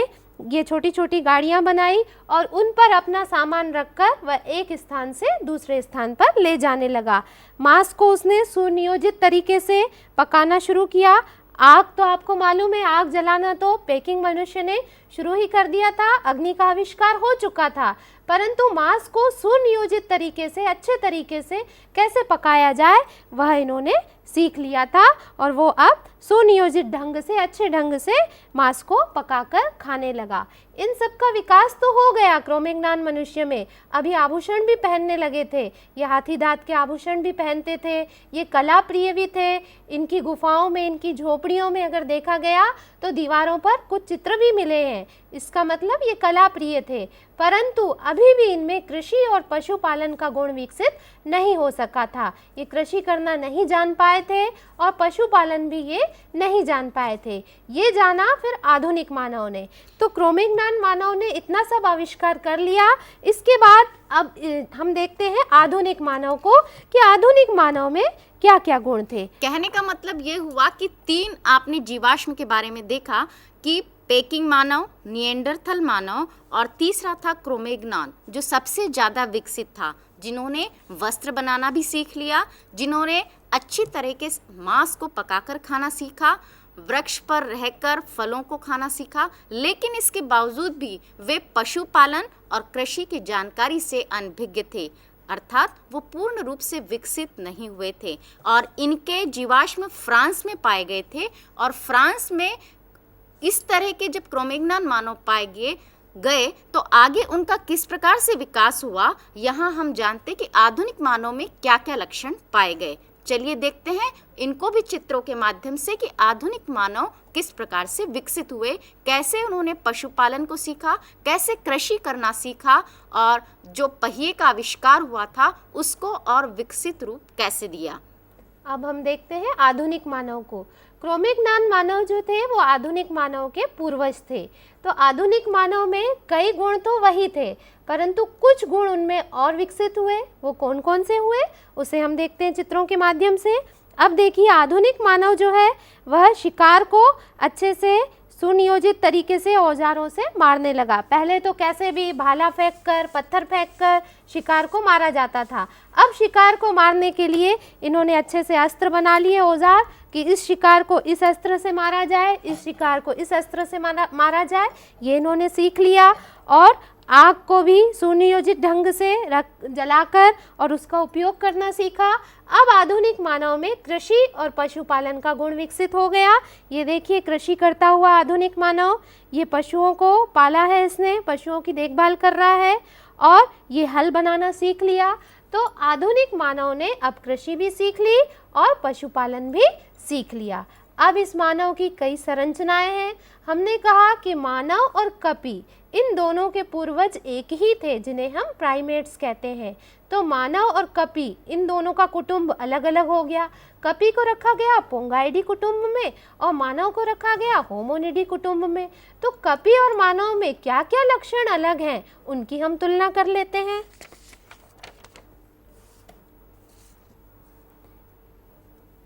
ये छोटी छोटी गाड़ियाँ बनाई और उन पर अपना सामान रखकर वह एक स्थान से दूसरे स्थान पर ले जाने लगा। मांस को उसने सुनियोजित तरीके से पकाना शुरू किया। आग तो आपको मालूम है, आग जलाना तो पेकिंग मनुष्य ने शुरू ही कर दिया था, अग्नि का आविष्कार हो चुका था, परंतु मांस को सुनियोजित तरीके से, अच्छे तरीके से कैसे पकाया जाए वह इन्होंने सीख लिया था और वो अब सुनियोजित ढंग से, अच्छे ढंग से मांस को पकाकर खाने लगा। इन सब का विकास तो हो गया क्रोमेग्नान मनुष्य में। अभी आभूषण भी पहनने लगे थे, ये हाथी दांत के आभूषण भी पहनते थे, ये कला प्रिय भी थे। इनकी गुफाओं में, इनकी झोपड़ियों में अगर देखा गया तो दीवारों पर कुछ चित्र भी मिले हैं, इसका मतलब ये कला प्रिय थे। परंतु अभी भी इनमें कृषि और पशुपालन का गुण विकसित नहीं हो सका था। ये कृषि करना नहीं जान पाए थे और पशुपालन भी ये नहीं जान पाए थे। ये जाना फिर आधुनिक मानव ने। तो क्रोमेग्नान मानव ने इतना सब आविष्कार कर लिया। इसके बाद अब हम देखते हैं आधुनिक मानव को कि आधुनिक मानव में क्या क्या गुण थे। कहने का मतलब ये हुआ कि 3 आपने जीवाश्म के बारे में देखा कि पेकिंग मानव, निएंडरथल मानव और तीसरा था क्रोमेग्नान जो सबसे ज़्यादा विकसित था, जिन्होंने वस्त्र बनाना भी सीख लिया, जिन्होंने अच्छी तरीके से मांस को पकाकर खाना सीखा, वृक्ष पर रहकर फलों को खाना सीखा, लेकिन इसके बावजूद भी वे पशुपालन और कृषि की जानकारी से अनभिज्ञ थे, अर्थात वो पूर्ण रूप से विकसित नहीं हुए थे। और इनके जीवाश्म फ्रांस में पाए गए थे, और फ्रांस में इस तरह के जब क्रोमैग्नॉन मानव पाए गए तो आगे उनका किस प्रकार से विकास हुआ, यहाँ हम जानते कि आधुनिक मानव में क्या क्या लक्षण पाए गए। चलिए देखते हैं इनको भी चित्रों के माध्यम से कि आधुनिक मानव किस प्रकार से विकसित हुए, कैसे उन्होंने पशुपालन को सीखा, कैसे कृषि करना सीखा, और जो पहिए का आविष्कार हुआ था उसको और विकसित रूप कैसे दिया। अब हम देखते हैं आधुनिक मानव को। क्रोमैग्नॉन मानव जो थे वो आधुनिक मानव के पूर्वज थे। तो आधुनिक मानव में कई गुण तो वही थे, परंतु कुछ गुण उनमें और विकसित हुए। वो कौन कौन से हुए उसे हम देखते हैं चित्रों के माध्यम से। अब देखिए, आधुनिक मानव जो है वह शिकार को अच्छे से सुनियोजित तरीके से औजारों से मारने लगा। पहले तो कैसे भी भाला फेंककर, पत्थर फेंककर शिकार को मारा जाता था। अब शिकार को मारने के लिए इन्होंने अच्छे से अस्त्र बना लिए, औजार, कि इस शिकार को इस अस्त्र से मारा जाए, इस शिकार को इस अस्त्र से मारा जाए, ये इन्होंने सीख लिया। और आग को भी सुनियोजित ढंग से जलाकर और उसका उपयोग करना सीखा। अब आधुनिक मानव में कृषि और पशुपालन का गुण विकसित हो गया। ये देखिए, कृषि करता हुआ आधुनिक मानव, ये पशुओं को पाला है, इसने पशुओं की देखभाल कर रहा है और ये हल बनाना सीख लिया। तो आधुनिक मानव ने अब कृषि भी सीख ली और पशुपालन भी सीख लिया। अब इस मानव की कई संरचनाएं हैं। हमने कहा कि मानव और कपी, इन दोनों के पूर्वज एक ही थे, जिन्हें हम प्राइमेट्स कहते हैं। तो मानव और कपी, इन दोनों का कुटुंब अलग अलग हो गया। कपी को रखा गया पोंगाइडी कुटुंब में और मानव को रखा गया होमोनिडी कुटुंब में। तो कपी और मानव में क्या क्या लक्षण अलग हैं, उनकी हम तुलना कर लेते हैं।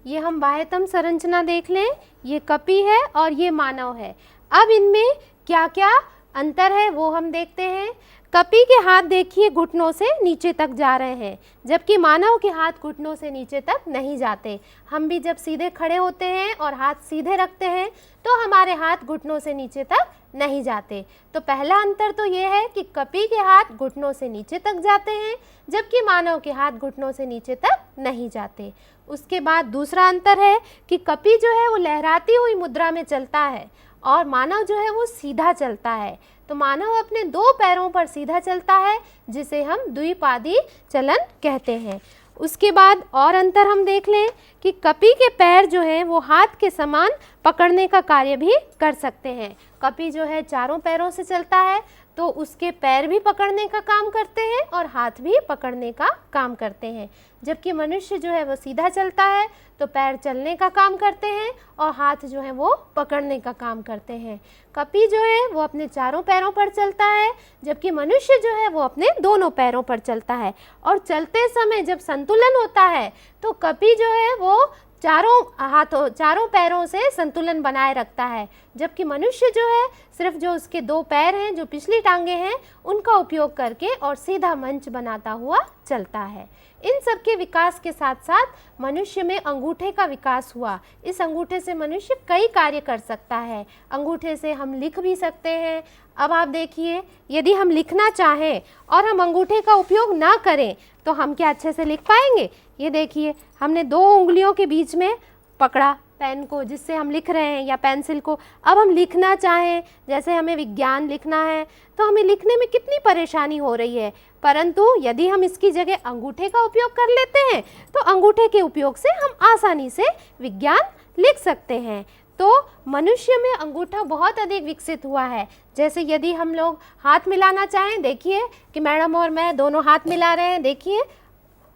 ये हम बाह्यतम संरचना देख लें, ये कपी है और ये मानव है। अब इनमें क्या क्या अंतर है वो हम देखते हैं। कपी के हाथ देखिए घुटनों से नीचे तक जा रहे हैं, जबकि मानव के हाथ घुटनों से नीचे तक नहीं जाते। हम भी जब सीधे खड़े होते हैं और हाथ सीधे रखते हैं तो हमारे हाथ घुटनों से नीचे तक नहीं जाते। तो पहला अंतर तो ये है कि कपी के हाथ घुटनों से नीचे तक जाते हैं, जबकि मानव के हाथ घुटनों से नीचे तक नहीं जाते। उसके बाद दूसरा अंतर है कि कपी जो है वो लहराती हुई मुद्रा में चलता है और मानव जो है वो सीधा चलता है। तो मानव अपने दो पैरों पर सीधा चलता है, जिसे हम द्विपादी चलन कहते हैं। उसके बाद और अंतर हम देख लें कि कपी के पैर जो हैं वो हाथ के समान पकड़ने का कार्य भी कर सकते हैं। कपी जो है चारों पैरों से चलता है, तो उसके पैर भी पकड़ने का काम करते हैं और हाथ भी पकड़ने का काम करते हैं। जबकि मनुष्य जो है वो सीधा चलता है, तो पैर चलने का काम करते हैं और हाथ जो है वो पकड़ने का काम करते हैं। कपी जो है वो अपने चारों पैरों पर चलता है, जबकि मनुष्य जो है वो अपने दोनों पैरों पर चलता है। और चलते समय जब संतुलन होता है तो कपी जो है वो चारों पैरों से संतुलन बनाए रखता है, जबकि मनुष्य जो है सिर्फ जो उसके दो पैर हैं, जो पिछली टांगे हैं, उनका उपयोग करके और सीधा मंच बनाता हुआ चलता है। इन सब के विकास के साथ साथ मनुष्य में अंगूठे का विकास हुआ। इस अंगूठे से मनुष्य कई कार्य कर सकता है। अंगूठे से हम लिख भी सकते हैं। अब आप देखिए, यदि हम लिखना चाहें और हम अंगूठे का उपयोग ना करें तो हम क्या अच्छे से लिख पाएंगे? ये देखिए, हमने दो उंगलियों के बीच में पकड़ा पेन को, जिससे हम लिख रहे हैं, या पेंसिल को। अब हम लिखना चाहें, जैसे हमें विज्ञान लिखना है, तो हमें लिखने में कितनी परेशानी हो रही है। परंतु यदि हम इसकी जगह अंगूठे का उपयोग कर लेते हैं तो अंगूठे के उपयोग से हम आसानी से विज्ञान लिख सकते हैं। तो मनुष्य में अंगूठा बहुत अधिक विकसित हुआ है। जैसे यदि हम लोग हाथ मिलाना चाहें, देखिए कि मैडम और मैं दोनों हाथ मिला रहे हैं, देखिए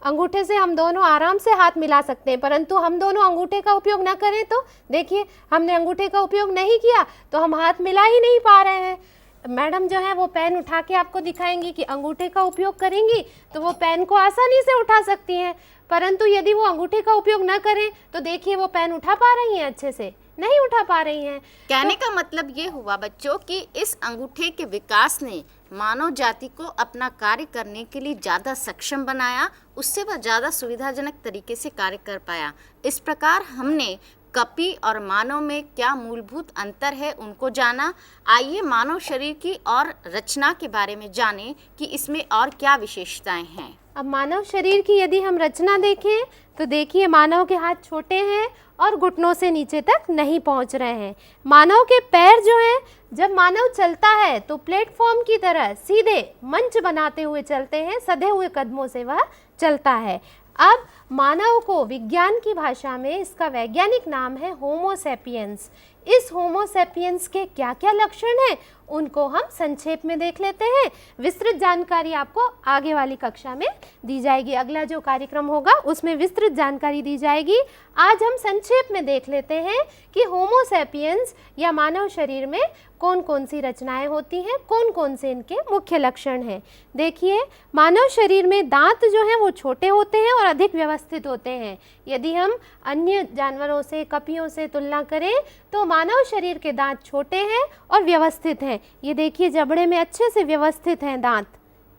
अंगूठे से हम दोनों आराम से हाथ मिला सकते हैं। परंतु हम दोनों अंगूठे का उपयोग ना करें तो देखिए, हमने अंगूठे का उपयोग नहीं किया तो हम हाथ मिला ही नहीं पा रहे हैं। मैडम जो है वो पेन उठा के आपको दिखाएंगी कि अंगूठे का उपयोग करेंगी तो वो पेन को आसानी से उठा सकती हैं। परंतु यदि वो अंगूठे का उपयोग ना करें तो देखिए वो पेन उठा पा रही हैं अच्छे से? नहीं उठा पा रही हैं। कहने का मतलब ये हुआ बच्चों कि इस अंगूठे के विकास ने मानव जाति को अपना कार्य करने के लिए ज़्यादा सक्षम बनाया, उससे वह ज़्यादा सुविधाजनक तरीके से कार्य कर पाया। इस प्रकार हमने कपि और मानव में क्या मूलभूत अंतर है उनको जाना। आइए मानव शरीर की और रचना के बारे में जानें कि इसमें और क्या विशेषताएं हैं। अब मानव शरीर की यदि हम रचना देखें तो देखिए, मानव के हाथ छोटे हैं और घुटनों से नीचे तक नहीं पहुंच रहे हैं। मानव के पैर जो हैं, जब मानव चलता है तो प्लेटफॉर्म की तरह सीधे मंच बनाते हुए चलते हैं, सधे हुए कदमों से वह चलता है। अब मानव को विज्ञान की भाषा में इसका वैज्ञानिक नाम है होमो सेपियंस। इस होमो सेपियंस के क्या क्या लक्षण हैं उनको हम संक्षेप में देख लेते हैं। विस्तृत जानकारी आपको आगे वाली कक्षा में दी जाएगी। अगला जो कार्यक्रम होगा उसमें विस्तृत जानकारी दी जाएगी। आज हम संक्षेप में देख लेते हैं कि होमो सेपियंस या मानव शरीर में कौन कौन सी रचनाएं होती हैं, कौन कौन से इनके मुख्य लक्षण हैं। देखिए, मानव शरीर में दांत जो हैं वो छोटे होते हैं और अधिक व्यवस्थित होते हैं। यदि हम अन्य जानवरों से, कपियों से तुलना करें तो मानव शरीर के दांत छोटे हैं और व्यवस्थित हैं। ये देखिए, जबड़े में अच्छे से व्यवस्थित हैं दांत।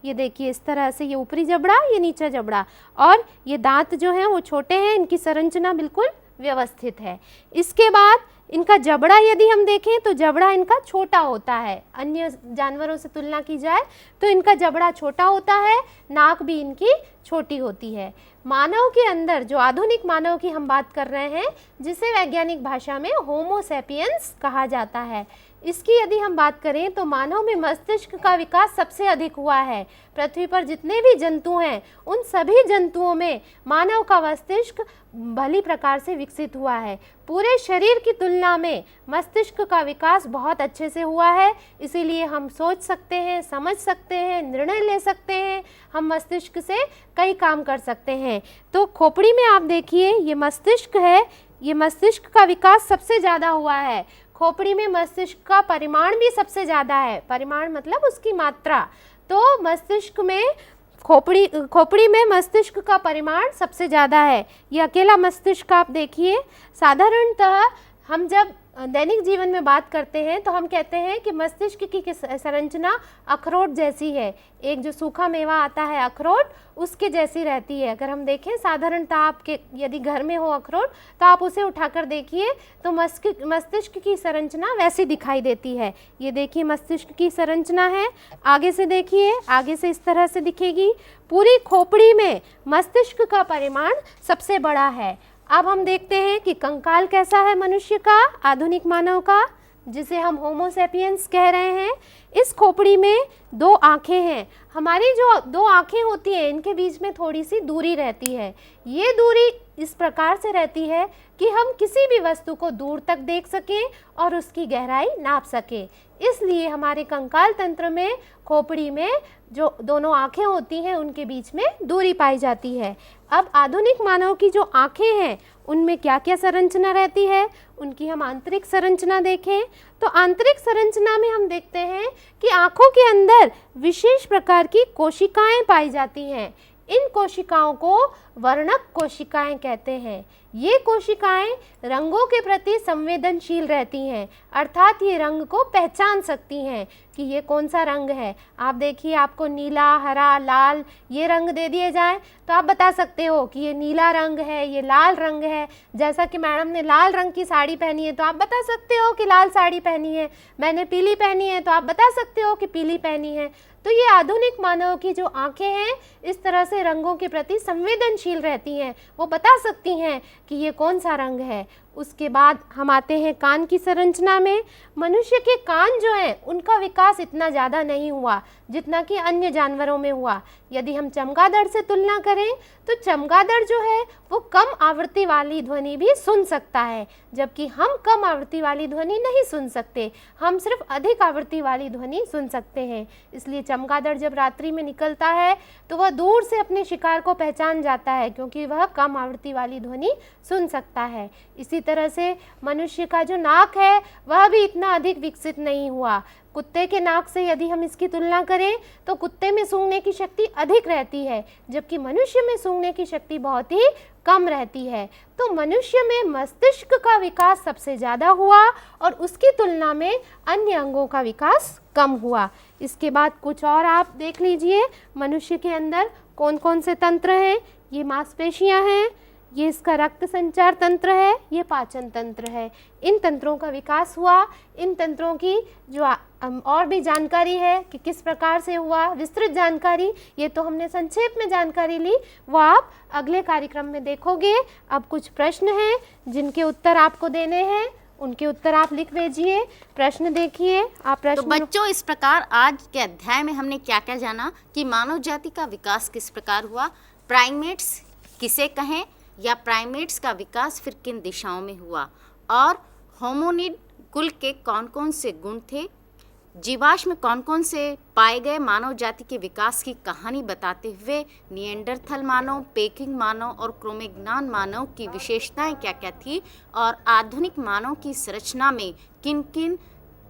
ये देखिए इस तरह से, ये ऊपरी जबड़ा, ये नीचा जबड़ा, और ये दांत जो हैं वो छोटे हैं, इनकी संरचना बिल्कुल व्यवस्थित है। इसके बाद इनका जबड़ा यदि हम देखें तो जबड़ा इनका छोटा होता है। अन्य जानवरों से तुलना की जाए तो इनका जबड़ा छोटा होता है, नाक भी इनकी छोटी होती है। मानव के अंदर, जो आधुनिक मानव की हम बात कर रहे हैं, जिसे वैज्ञानिक भाषा में होमो सेपियंस कहा जाता है, इसकी यदि हम बात करें तो मानव में मस्तिष्क का विकास सबसे अधिक हुआ है। पृथ्वी पर जितने भी जंतु हैं उन सभी जंतुओं में मानव का मस्तिष्क भली प्रकार से विकसित हुआ है। पूरे शरीर की तुलना में मस्तिष्क का विकास बहुत अच्छे से हुआ है। इसीलिए हम सोच सकते हैं, समझ सकते हैं, निर्णय ले सकते हैं, हम मस्तिष्क से कई काम कर सकते हैं। तो खोपड़ी में आप देखिए, ये मस्तिष्क है, ये मस्तिष्क का विकास सबसे ज़्यादा हुआ है। खोपड़ी में मस्तिष्क का परिमाण भी सबसे ज़्यादा है। परिमाण मतलब उसकी मात्रा। तो मस्तिष्क में खोपड़ी में मस्तिष्क का परिमाण सबसे ज़्यादा है। ये अकेला मस्तिष्क आप देखिए। साधारणतः हम जब दैनिक जीवन में बात करते हैं तो हम कहते हैं कि मस्तिष्क की संरचना अखरोट जैसी है। एक जो सूखा मेवा आता है अखरोट, उसके जैसी रहती है। अगर हम देखें साधारणतः आपके यदि घर में हो अखरोट तो आप उसे उठाकर देखिए तो मस्तिष्क की संरचना वैसी दिखाई देती है। ये देखिए मस्तिष्क की संरचना है। आगे से देखिए, आगे से इस तरह से दिखेगी। पूरी खोपड़ी में मस्तिष्क का परिमाण सबसे बड़ा है। अब हम देखते हैं कि कंकाल कैसा है मनुष्य का, आधुनिक मानव का, जिसे हम होमो सेपियंस कह रहे हैं। इस खोपड़ी में दो आँखें हैं। हमारी जो दो आँखें होती हैं इनके बीच में थोड़ी सी दूरी रहती है। ये दूरी इस प्रकार से रहती है कि हम किसी भी वस्तु को दूर तक देख सकें और उसकी गहराई नाप सकें। इसलिए हमारे कंकाल तंत्र में खोपड़ी में जो दोनों आँखें होती हैं उनके बीच में दूरी पाई जाती है। अब आधुनिक मानव की जो आँखें हैं उनमें क्या क्या संरचना रहती है, उनकी हम आंतरिक संरचना देखें तो आंतरिक संरचना में हम देखते हैं कि आँखों के अंदर विशेष प्रकार की कोशिकाएं पाई जाती हैं। इन कोशिकाओं को वर्णक कोशिकाएं कहते हैं। ये कोशिकाएं रंगों के प्रति संवेदनशील रहती हैं, अर्थात ये रंग को पहचान सकती हैं कि ये कौन सा रंग है। आप देखिए, आपको नीला, हरा, लाल ये रंग दे दिए जाएं तो आप बता सकते हो कि ये नीला रंग है, ये लाल रंग है। जैसा कि मैडम ने लाल रंग की साड़ी पहनी है तो आप बता सकते हो कि लाल साड़ी पहनी है। मैंने पीली पहनी है तो आप बता सकते हो कि पीली पहनी है। तो ये आधुनिक मानव की जो आँखें हैं इस तरह से रंगों के प्रति संवेदनशील रहती हैं, वो बता सकती हैं कि ये कौन सा रंग है। उसके बाद हम आते हैं कान की संरचना में। मनुष्य के कान जो हैं उनका विकास इतना ज़्यादा नहीं हुआ जितना कि अन्य जानवरों में हुआ। यदि हम चमगादड़ से तुलना करें तो चमगादड़ जो है वो कम आवृत्ति वाली ध्वनि भी सुन सकता है, जबकि हम कम आवृत्ति वाली ध्वनि नहीं सुन सकते, हम सिर्फ अधिक आवृत्ति वाली ध्वनि सुन सकते हैं। इसलिए चमगादड़ जब रात्रि में निकलता है तो वह दूर से अपने शिकार को पहचान जाता है क्योंकि वह कम आवृत्ति वाली ध्वनि सुन सकता है। इसी तरह से मनुष्य का जो नाक है वह भी इतना अधिक विकसित नहीं हुआ। कुत्ते के नाक से यदि हम इसकी तुलना करें तो कुत्ते में सूंघने की शक्ति अधिक रहती है, जबकि मनुष्य में सूंघने की शक्ति बहुत ही कम रहती है। तो मनुष्य में मस्तिष्क का विकास सबसे ज़्यादा हुआ और उसकी तुलना में अन्य अंगों का विकास कम हुआ। इसके बाद कुछ और आप देख लीजिए, मनुष्य के अंदर कौन कौन से तंत्र हैं। ये मांसपेशियां हैं, ये इसका रक्त संचार तंत्र है, ये पाचन तंत्र है। इन तंत्रों का विकास हुआ। इन तंत्रों की जो और भी जानकारी है कि किस प्रकार से हुआ, विस्तृत जानकारी, ये तो हमने संक्षेप में जानकारी ली, वो आप अगले कार्यक्रम में देखोगे। अब कुछ प्रश्न हैं जिनके उत्तर आपको देने हैं, उनके उत्तर आप लिख भेजिए। प्रश्न देखिए आप। प्रश्न तो बच्चों, इस प्रकार आज के अध्याय में हमने क्या क्या जाना कि मानव जाति का विकास किस प्रकार हुआ, प्राइमेट्स किसे कहें या प्राइमेट्स का विकास फिर किन दिशाओं में हुआ, और होमोनिड कुल के कौन कौन से गुण थे, जीवाश्म में कौन कौन से पाए गए मानव जाति के विकास की कहानी बताते हुए निएंडरथल मानव, पेकिंग मानव और क्रोमेग्नान मानव की विशेषताएं क्या क्या थी, और आधुनिक मानव की संरचना में किन किन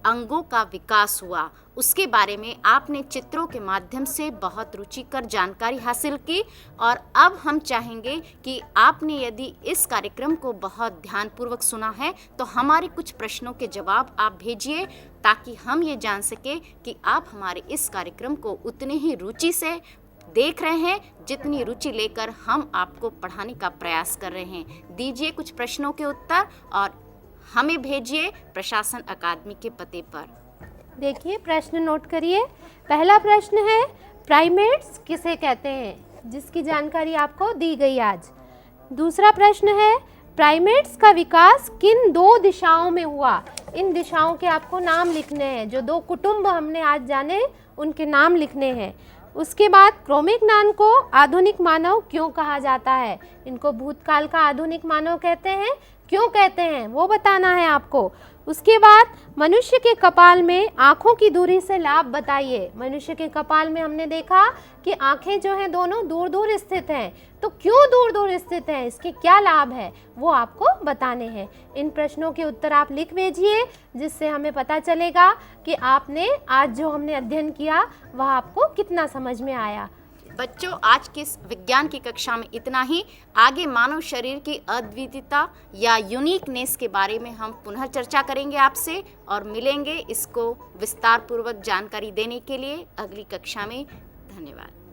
अंगों का विकास हुआ, उसके बारे में आपने चित्रों के माध्यम से बहुत रुचिकर जानकारी हासिल की। और अब हम चाहेंगे कि आपने यदि इस कार्यक्रम को बहुत ध्यानपूर्वक सुना है तो हमारे कुछ प्रश्नों के जवाब आप भेजिए, ताकि हम ये जान सके कि आप हमारे इस कार्यक्रम को उतनी ही रुचि से देख रहे हैं जितनी रुचि लेकर हम आपको पढ़ाने का प्रयास कर रहे हैं। दीजिए कुछ प्रश्नों के उत्तर और हमें भेजिए प्रशासन अकादमी के पते पर। देखिए प्रश्न नोट करिए। पहला प्रश्न है, प्राइमेट्स किसे कहते हैं, जिसकी जानकारी आपको दी गई आज। दूसरा प्रश्न है, प्राइमेट्स का विकास किन दो दिशाओं में हुआ। इन दिशाओं के आपको नाम लिखने हैं। जो दो कुटुंब हमने आज जाने उनके नाम लिखने हैं। उसके बाद क्रोमेग्नान को आधुनिक मानव क्यों कहा जाता है, इनको भूतकाल का आधुनिक मानव कहते हैं, क्यों कहते हैं वो बताना है आपको। उसके बाद मनुष्य के कपाल में आँखों की दूरी से लाभ बताइए। मनुष्य के कपाल में हमने देखा कि आँखें जो हैं दोनों दूर दूर स्थित हैं, तो क्यों दूर दूर स्थित हैं, इसके क्या लाभ है वो आपको बताने हैं। इन प्रश्नों के उत्तर आप लिख भेजिए, जिससे हमें पता चलेगा कि आपने आज जो हमने अध्ययन किया वह आपको कितना समझ में आया। बच्चों, आज के इस विज्ञान की कक्षा में इतना ही। आगे मानव शरीर की अद्वितीयता या यूनिकनेस के बारे में हम पुनः चर्चा करेंगे आपसे और मिलेंगे इसको विस्तार पूर्वक जानकारी देने के लिए अगली कक्षा में। धन्यवाद।